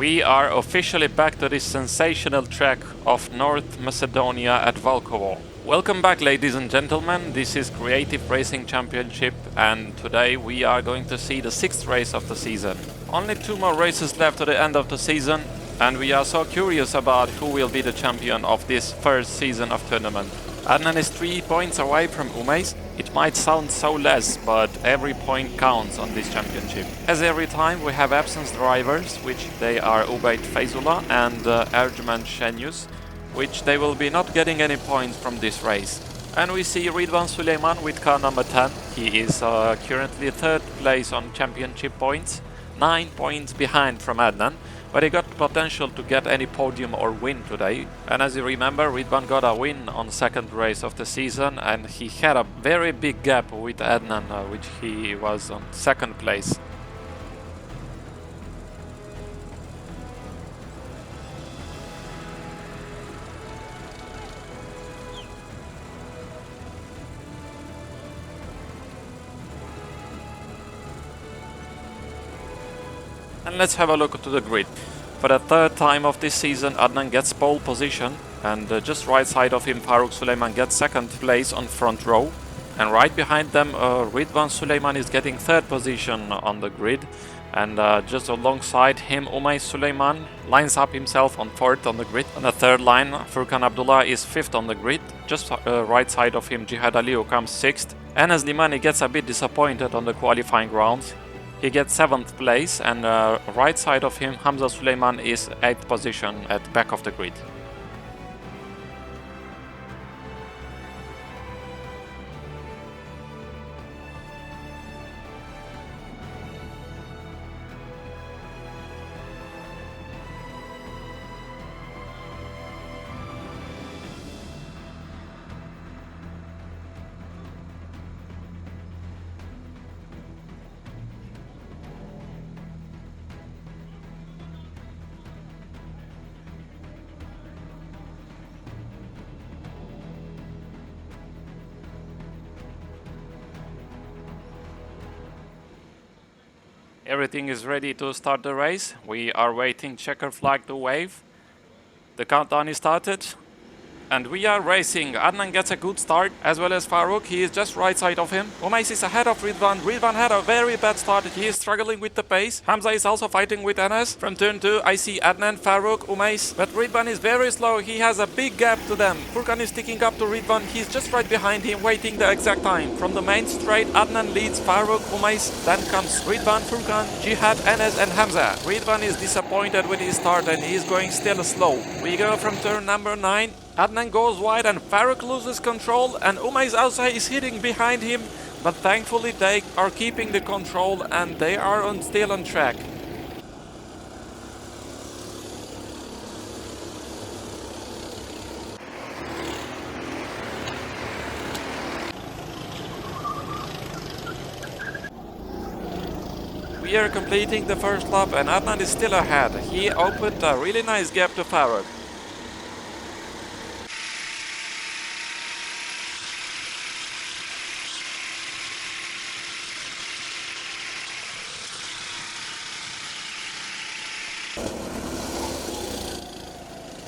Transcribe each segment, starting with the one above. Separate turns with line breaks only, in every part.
We are officially back to this sensational track of North Macedonia at Valkovo. Welcome back, ladies and gentlemen, this is Creative Racing Championship and today we are going to see the 6th race of the season. Only 2 more races left to the end of the season and we are so curious about who will be the champion of this first season of tournament. Adnan is 3 points away from Umeis. It might sound so less, but every point counts on this championship. As every time we have absence drivers, which they are Ubaid Feyzullah and Ercüment Şenyus, which they will be not getting any points from this race. And we see Ridvan Süleyman with car number 10. He is currently 3rd place on championship points, 9 points behind from Adnan. But he got potential to get any podium or win today. And as you remember, Ridvan got a win on 2nd race of the season and he had a very big gap with Adnan, which he was on 2nd place. And let's have a look to the grid. For the 3rd time of this season, Adnan gets pole position, and just right side of him, Faruk Süleyman gets 2nd place on front row. And right behind them, Ridvan Süleyman is getting 3rd position on the grid. And just alongside him, Umeis Süleyman lines up himself on 4th on the grid. On the 3rd line, Furkan Abdullah is 5th on the grid. Just right side of him, Jihad Aliu comes 6th. Enes Limani gets a bit disappointed on the qualifying rounds. He gets 7th place and right side of him Hamza Süleyman is 8th position at back of the grid. Everything is ready to start the race. We are waiting checker flag to wave. The countdown is started. And we are racing. Adnan gets a good start, as well as Faruk. He is just right side of him. Umeis is ahead of Ridvan. Ridvan had a very bad start. He is struggling with the pace. Hamza is also fighting with Enes. From turn 2, I see Adnan, Faruk, Umeis. But Ridvan is very slow. He has a big gap to them. Furkan is sticking up to Ridvan. He's just right behind him, waiting the exact time. From the main straight, Adnan leads Faruk, Umeis. Then comes Ridvan, Furkan, Jihad, Enes, and Hamza. Ridvan is disappointed with his start and he is going still slow. We go from turn number 9. Adnan goes wide and Faruk loses control and Umeis also is hitting behind him, but thankfully they are keeping the control and they are still on track. We are completing the first lap and Adnan is still ahead. He opened a really nice gap to Faruk.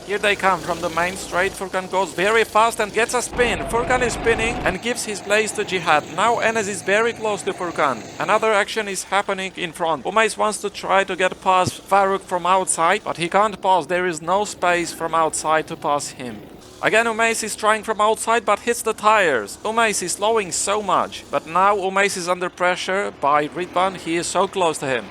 Here they come from the main straight. Furkan goes very fast and gets a spin. Furkan is spinning and gives his place to Jihad. Now Enes is very close to Furkan. Another action is happening in front. Umeis wants to try to get past Faruk from outside, but he can't pass. There is no space from outside to pass him. Again Umeis is trying from outside but hits the tires. Umeis is slowing so much. But now Umeis is under pressure by Ridvan. He is so close to him.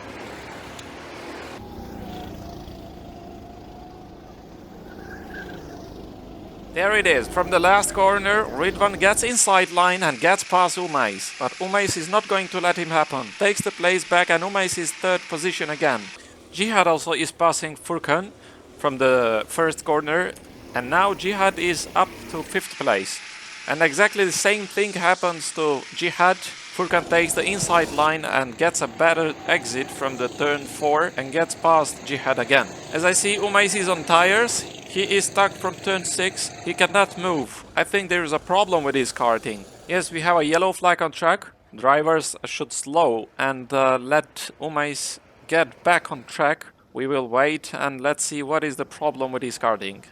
There it is, from the last corner, Ridvan gets inside line and gets past Umeis. But Umeis is not going to let him happen. Takes the place back and Umeis is 3rd position again. Jihad also is passing Furkan from the first corner. And now Jihad is up to 5th place. And exactly the same thing happens to Jihad. Furkan takes the inside line and gets a better exit from the turn 4 and gets past Jihad again. As I see, Umeis is on tires. He is stuck from turn 6. He cannot move. I think there is a problem with his karting. Yes, we have a yellow flag on track. Drivers should slow and let Umeis get back on track We will wait and let's see what is the problem with his karting.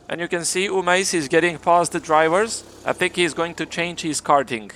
And you can see Umais is getting past the drivers. I think he's going to change his karting.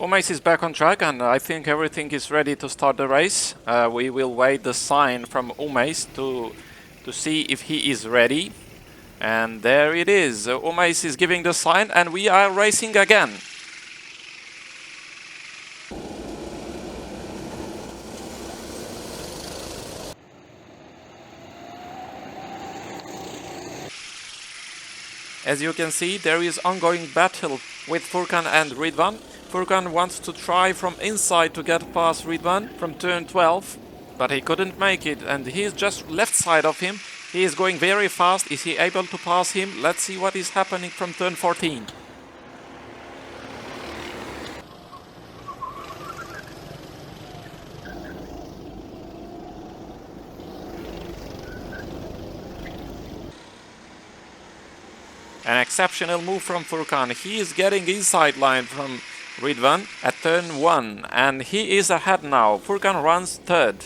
Umais is back on track and I think everything is ready to start the race. We will wait the sign from Umais to see if he is ready. And there it is. Umais is giving the sign and we are racing again. As you can see, there is ongoing battle with Furkan and Ridvan. Furkan wants to try from inside to get past Ridvan from turn 12, but he couldn't make it and he is just left side of him. He is going very fast. Is he able to pass him? Let's see what is happening from turn 14. An exceptional move from Furkan. He is getting inside line from Ridvan at turn 1 and he is ahead now. Furkan runs third.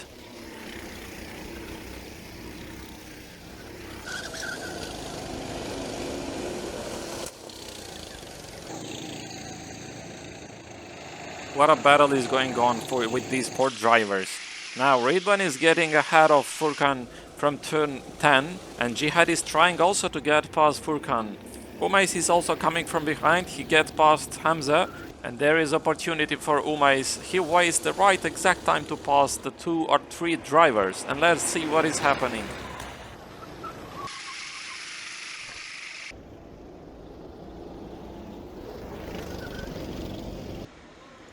What a battle is going on with these poor drivers. Now Ridvan is getting ahead of Furkan from turn 10 and Jihad is trying also to get past Furkan. Umais is also coming from behind. He gets past Hamza and there is opportunity for Umais. He waits the right exact time to pass the 2 or 3 drivers and let's see what is happening.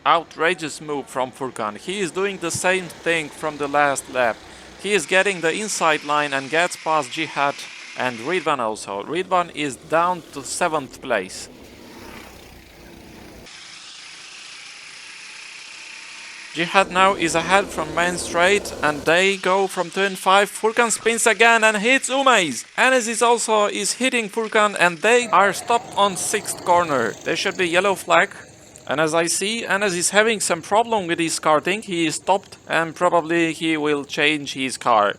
Outrageous move from Furkan. He is doing the same thing from the last lap. He is getting the inside line and gets past Jihad And Ridvan also. Ridvan is down to 7th place. Jihad now is ahead from main straight, and they go from turn 5. Furkan spins again and hits Umays. Enes is hitting Furkan, and they are stopped on 6th corner. There should be yellow flag. And as I see, Enes is having some problem with his karting. He is stopped, and probably he will change his car.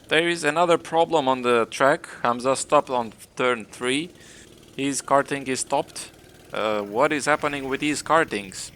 There is another problem on the track. Hamza stopped on turn 3. His karting is stopped. What is happening with these kartings?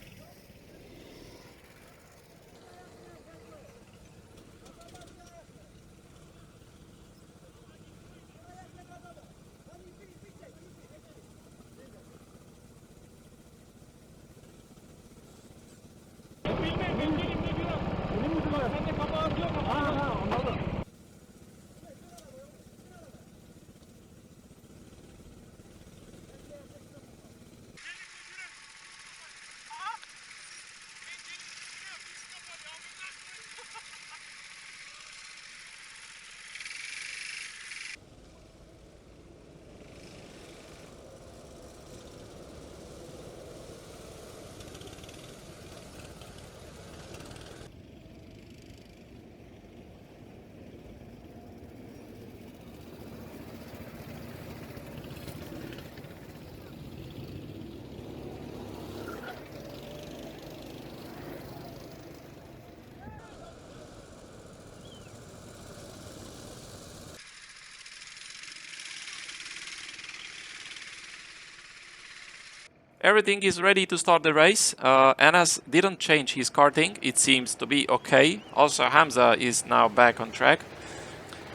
Everything is ready to start the race. Anas didn't change his karting. It seems to be okay. Also, Hamza is now back on track.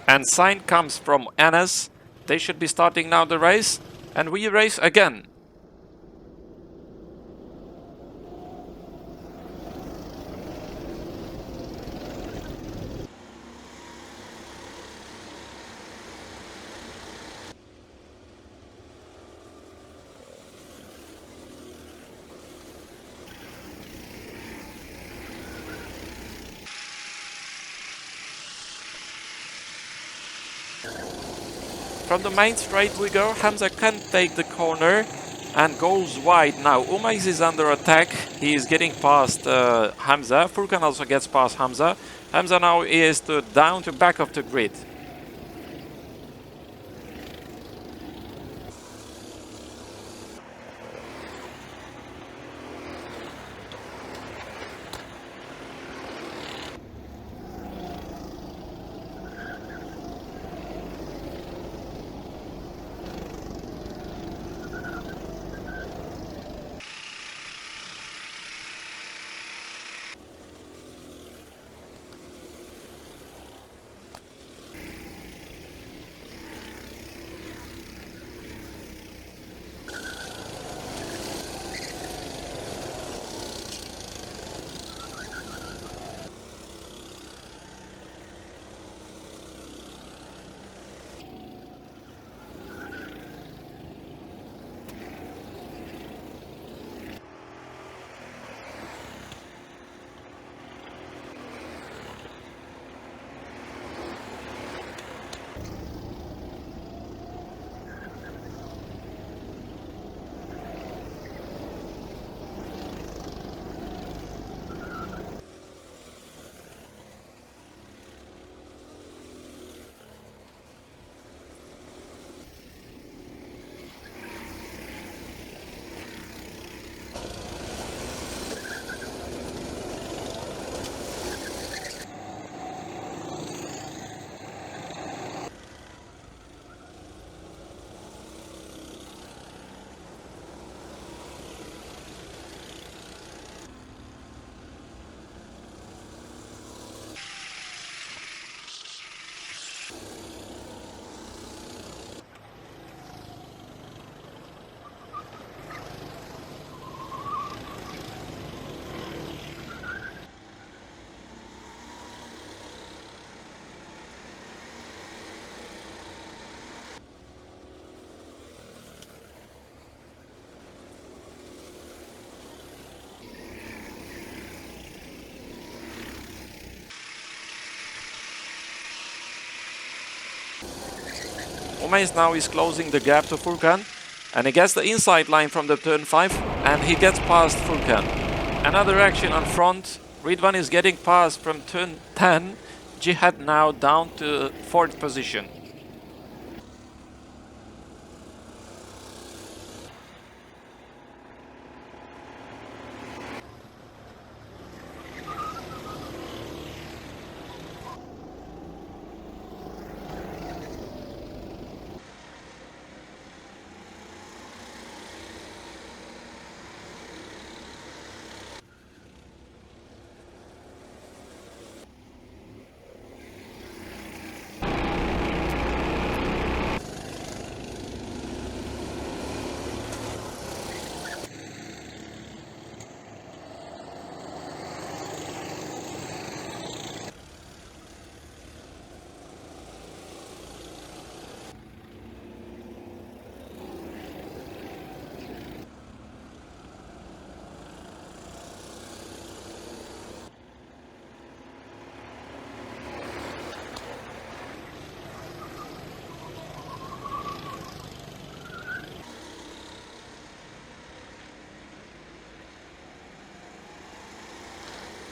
And sign comes from Anas. They should be starting now the race. And we race again. From the main straight we go. Hamza can take the corner and goes wide now. Umays is under attack. He is getting past Hamza. Furkan also gets past Hamza. Hamza now is down to back of the grid. Umeis now is closing the gap to Furkan, and he gets the inside line from the turn 5, and he gets past Furkan. Another action on front. Ridvan is getting past from turn 10. Jihad now down to 4th position.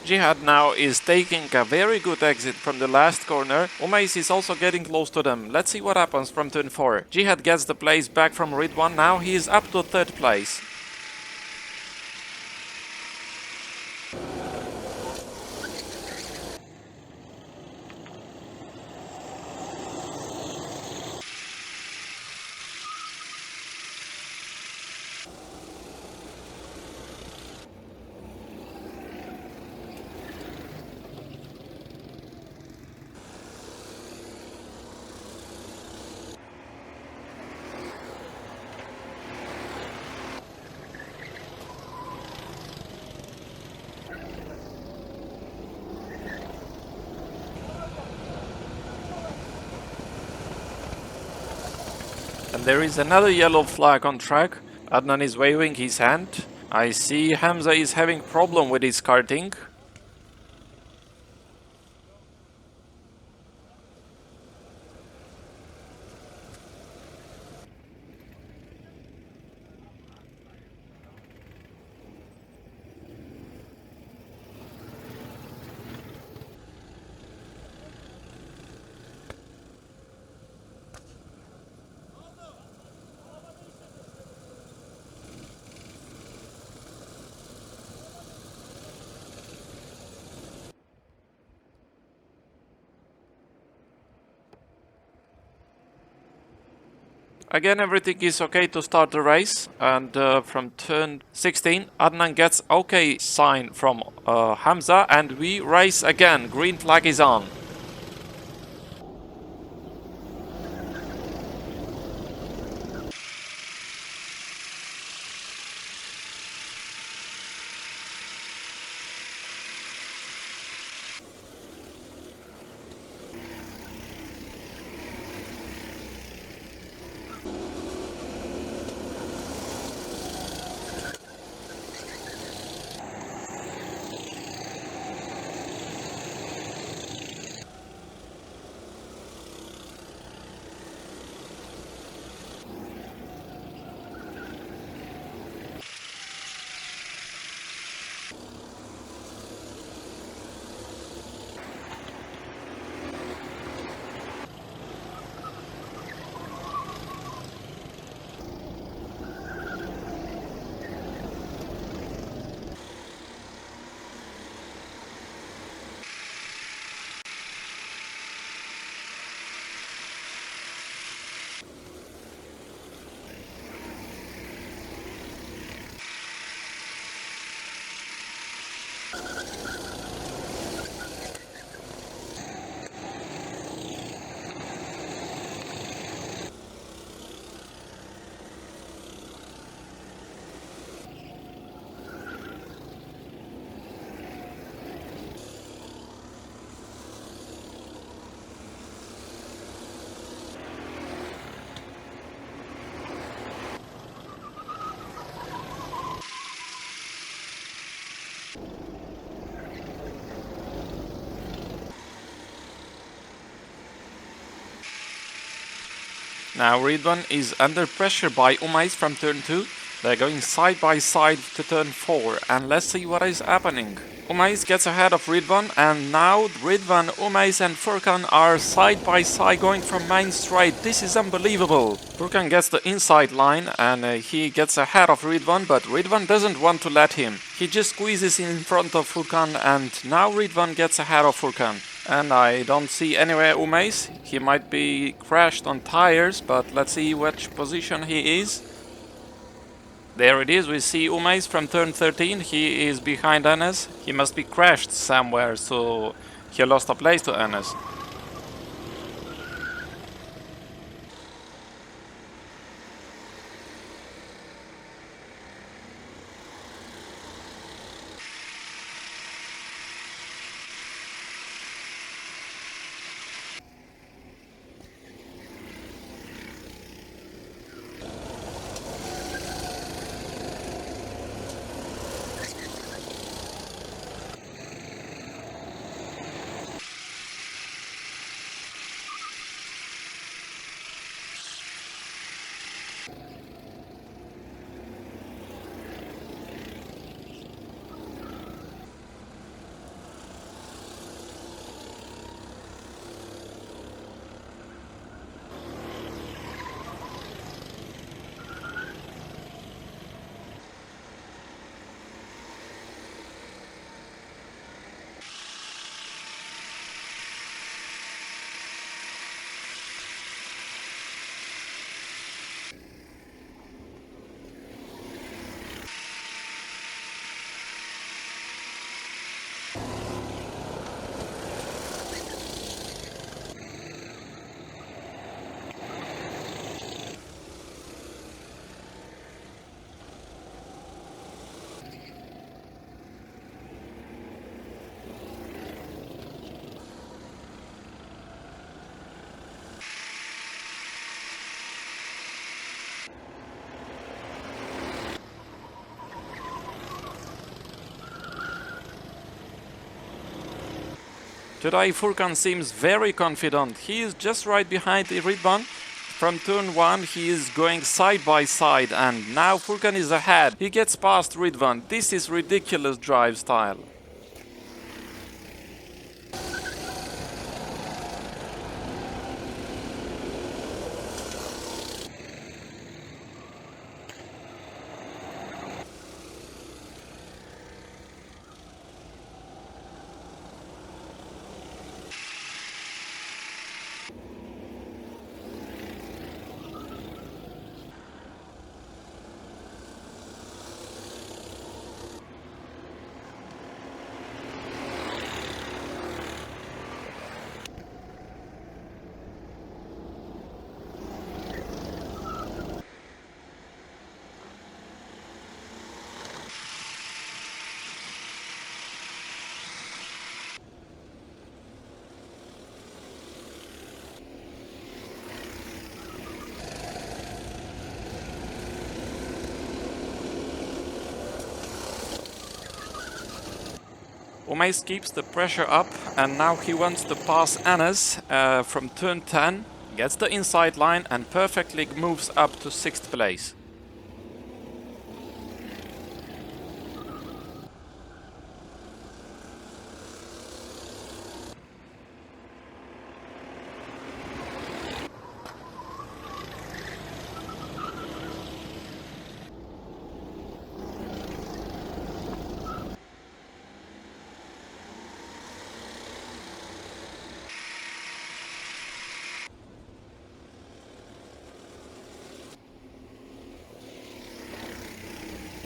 Jihad now is taking a very good exit from the last corner. Umeis is also getting close to them. Let's see what happens from turn 4. Jihad gets the place back from Ridwan. Now he is up to 3rd place. And there is another yellow flag on track. Adnan is waving his hand. I see Hamza is having problem with his karting. Again, everything is okay to start the race, and from turn 16, Adnan gets okay sign from Hamza, and we race again. Green flag is on. Now Ridvan is under pressure by Umays from turn 2. They're going side by side to turn 4, and let's see what is happening. Umays gets ahead of Ridvan, and now Ridvan, Umays and Furkan are side by side going from main straight. This is unbelievable. Furkan gets the inside line and he gets ahead of Ridvan, but Ridvan doesn't want to let him. He just squeezes in front of Furkan, and now Ridvan gets ahead of Furkan. And I don't see anywhere Umays. He might be crashed on tires, but let's see which position he is. There it is, we see Umays from turn 13, he is behind Enes. He must be crashed somewhere, so he lost a place to Enes. Today Furkan seems very confident. He is just right behind Ridvan. From turn 1 he is going side by side, and now Furkan is ahead. He gets past Ridvan. This is ridiculous drive style. Umays keeps the pressure up, and now he wants to pass Enes from turn 10, gets the inside line and perfectly moves up to 6th place.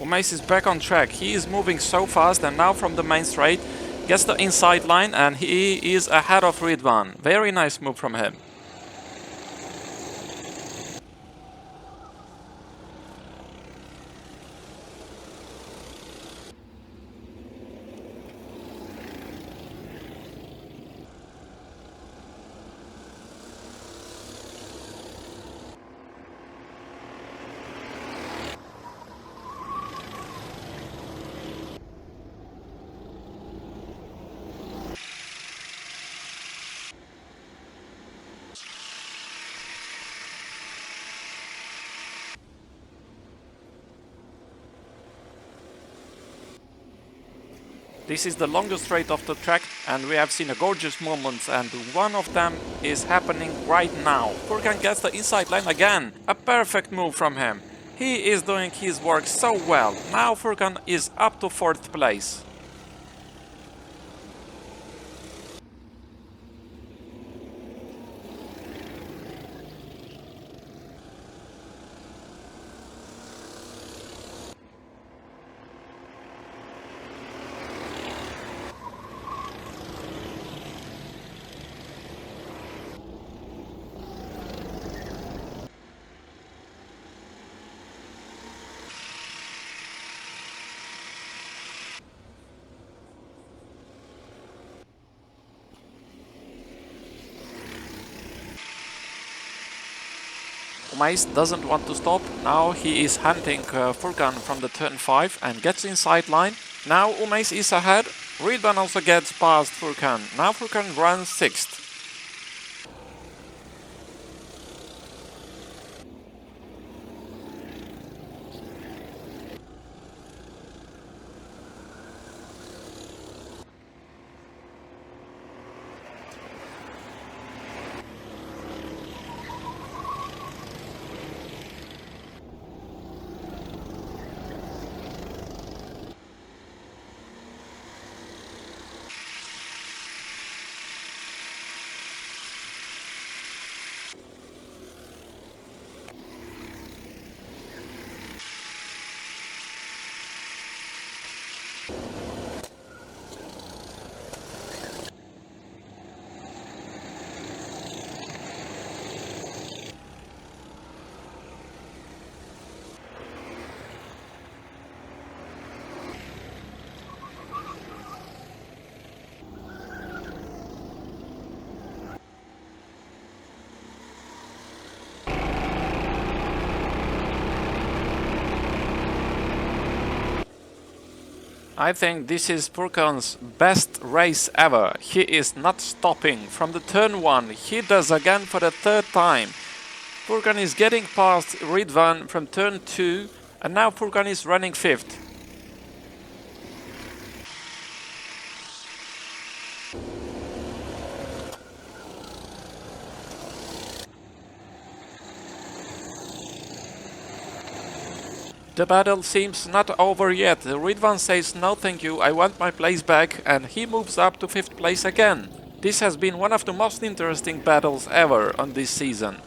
Umays is back on track. He is moving so fast, and now from the main straight gets the inside line, and he is ahead of Ridvan. Very nice move from him. This is the longest straight of the track and we have seen a gorgeous moments, and one of them is happening right now. Furkan gets the inside line again. A perfect move from him. He is doing his work so well. Now Furkan is up to 4th place. Umais doesn't want to stop. Now he is hunting Furkan from the turn 5 and gets inside line. Now Umais is ahead. Ridvan also gets past Furkan. Now Furkan runs 6th. I think this is Furkan's best race ever. He is not stopping. From the turn 1, he does again for the 3rd time. Furkan is getting past Ridvan from turn 2, and now Furkan is running 5th. The battle seems not over yet. Ridvan says no thank you, I want my place back, and he moves up to 5th place again. This has been one of the most interesting battles ever on this season.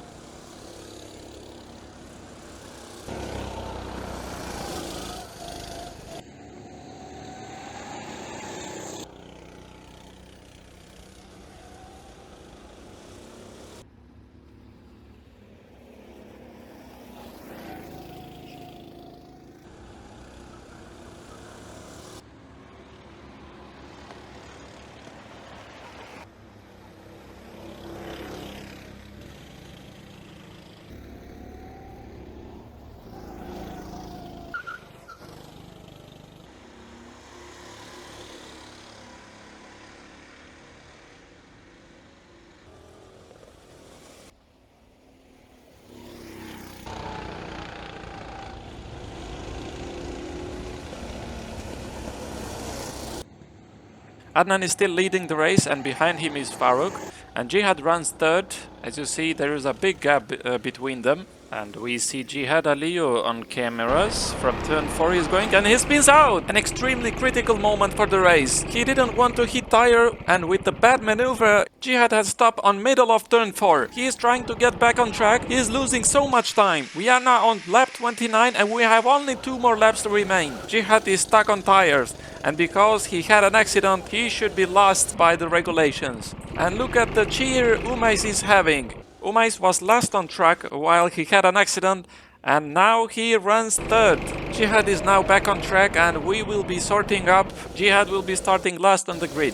Adnan is still leading the race, and behind him is Farouk, and Jihad runs 3rd. As you see, there is a big gap between them, and we see Jihad Aliyu on cameras. From turn 4 he's going, and he spins out! An extremely critical moment for the race. He didn't want to hit tire, and with the bad maneuver, Jihad has stopped on middle of turn 4. He is trying to get back on track. He is losing so much time. We are now on lap 29, and we have only 2 more laps to remain. Jihad is stuck on tires, and because he had an accident, he should be lost by the regulations. And look at the cheer Umais is having. Umais was last on track while he had an accident, and now he runs 3rd. Jihad is now back on track, and we will be sorting up. Jihad will be starting last on the grid.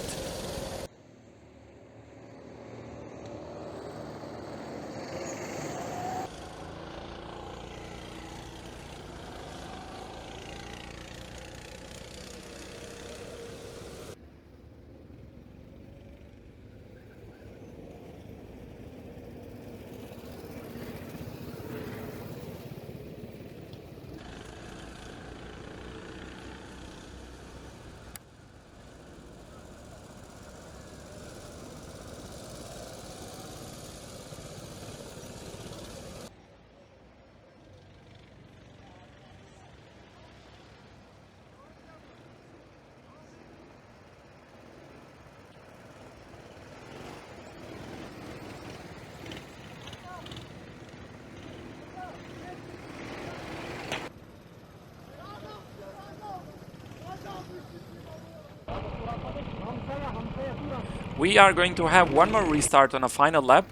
We are going to have one more restart on a final lap,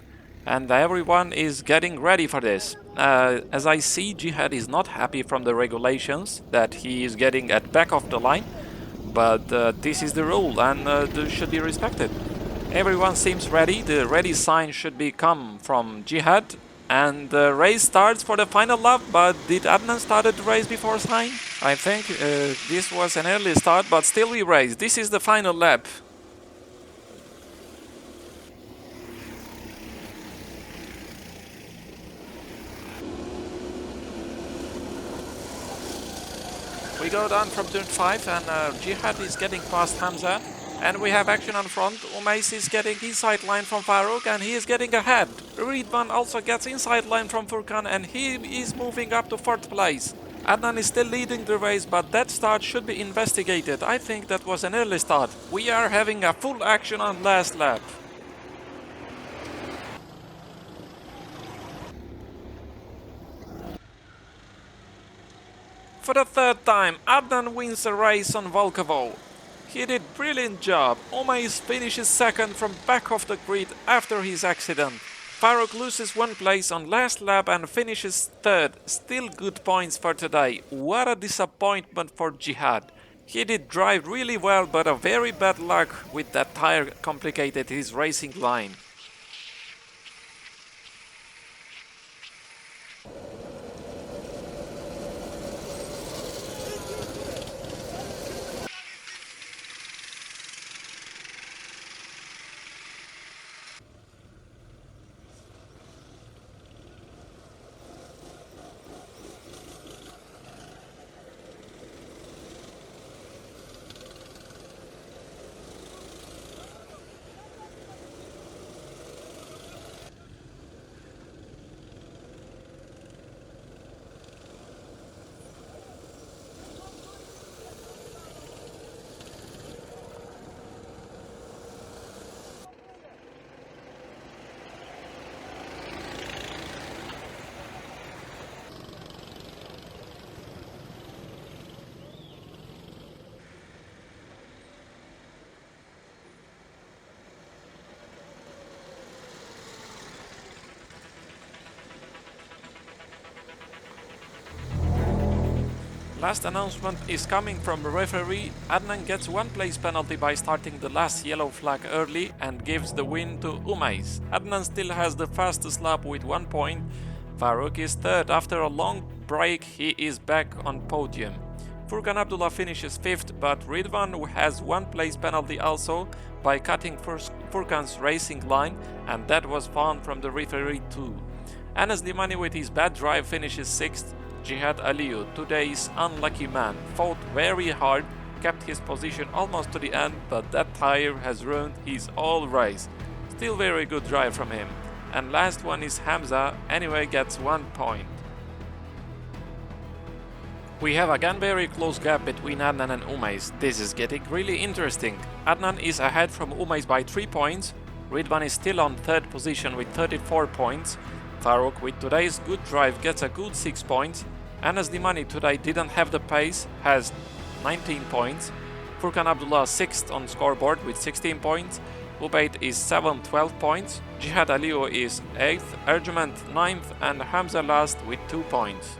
and everyone is getting ready for this. As I see, Jihad is not happy from the regulations that he is getting at back of the line, but this is the rule and this should be respected. Everyone seems ready. The ready sign should be come from Jihad, and the race starts for the final lap. But did Adnan started the race before sign? I think this was an early start, but still we race. This is the final lap. We go down from turn 5 and Jihad is getting past Hamza. And we have action on front. Umais is getting inside line from Farouk and he is getting ahead. Ridvan also gets inside line from Furkan and he is moving up to 4th place. Adnan is still leading the race, but that start should be investigated. I think that was an early start. We are having a full action on last lap. For the 3rd time, Adnan wins the race on Volkovo. He did brilliant job. Umais finishes 2nd from back of the grid after his accident. Farouk loses 1 place on last lap and finishes 3rd. Still good points for today. What a disappointment for Jihad. He did drive really well, but a very bad luck with that tire complicated his racing line. Last announcement is coming from the referee. Adnan gets 1 place penalty by starting the last yellow flag early and gives the win to Umais. Adnan still has the fastest lap with 1 point. Farouk is 3rd. After a long break, he is back on podium. Furkan Abdullah finishes 5th, but Ridvan has 1 place penalty also by cutting Furkan's racing line, and that was found from the referee too. Anas Dimani with his bad drive finishes 6th. Jihad Aliyu, today's unlucky man, fought very hard, kept his position almost to the end, but that tire has ruined his whole race. Still very good drive from him. And last one is Hamza, anyway gets 1 point. We have again very close gap between Adnan and Umais. This is getting really interesting. Adnan is ahead from Umais by 3 points. Ridvan is still on 3rd position with 34 points. Farouk with today's good drive gets a good 6 points. Anas Dimani today didn't have the pace, has 19 points. Furkan Abdullah 6th on scoreboard with 16 points. Ubaid is 7th, 12 points. Jihad Aliyu is 8th, Erjumand 9th and Hamza last with 2 points.